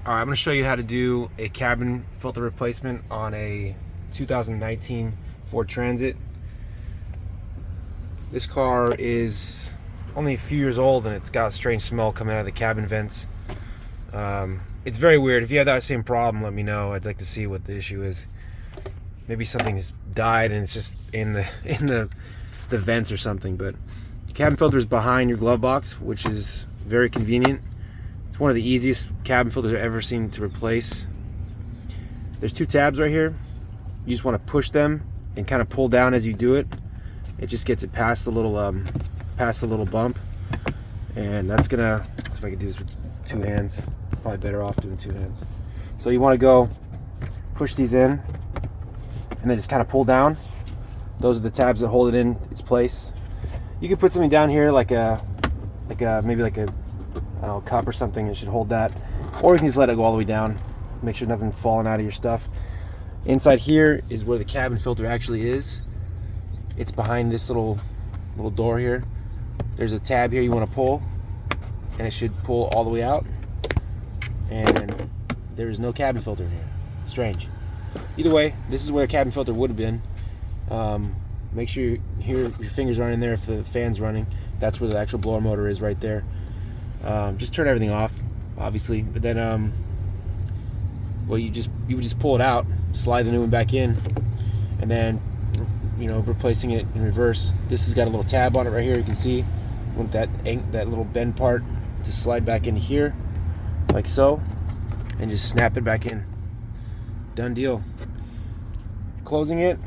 Alright, I'm going to show you how to do a cabin filter replacement on a 2019 Ford Transit. This car is only a few years old and it's got a strange smell coming out of the cabin vents. It's very weird. If you have that same problem, let me know. I'd like to see what the issue is. Maybe something's died and it's just in the vents or something. But the cabin filter is behind your glove box, which is very convenient. It's one of the easiest cabin filters I've ever seen to replace. There's two tabs right here. You just want to push them and kind of pull down as you do it. It just gets it past the little bump, and that's gonna. Let's see if I can do this with two hands. Probably better off doing two hands. So you want to go push these in, and then just kind of pull down. Those are the tabs that hold it in its place. You could put something down here like a maybe like a I don't know, cup or something. It should hold that, or you can just let it go all the way down. Make sure nothing's falling out of your stuff. Inside here is where the cabin filter actually is. It's behind this little door here. There's a tab here you want to pull, and it should pull all the way out. And there is no cabin filter in here. Strange. Either way, this is where a cabin filter would have been. Make sure your fingers aren't in there if the fan's running. That's where the actual blower motor is, right there. Just turn everything off, obviously, but then well, you would just pull it out, slide the new one back in, and then replacing it in reverse. This has got a little tab on it right here. You can see you want that little bend part to slide back into here, like so, and just snap it back in. Done deal. Closing it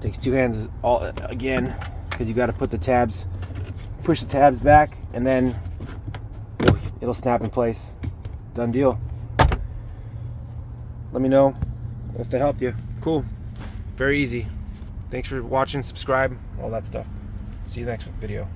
takes two hands again, because you got to put the tabs. Push the tabs back, and then it'll snap in place. Done deal. Let me know if that helped you. Cool. Very easy. Thanks for watching, subscribe, all that stuff. See you next video.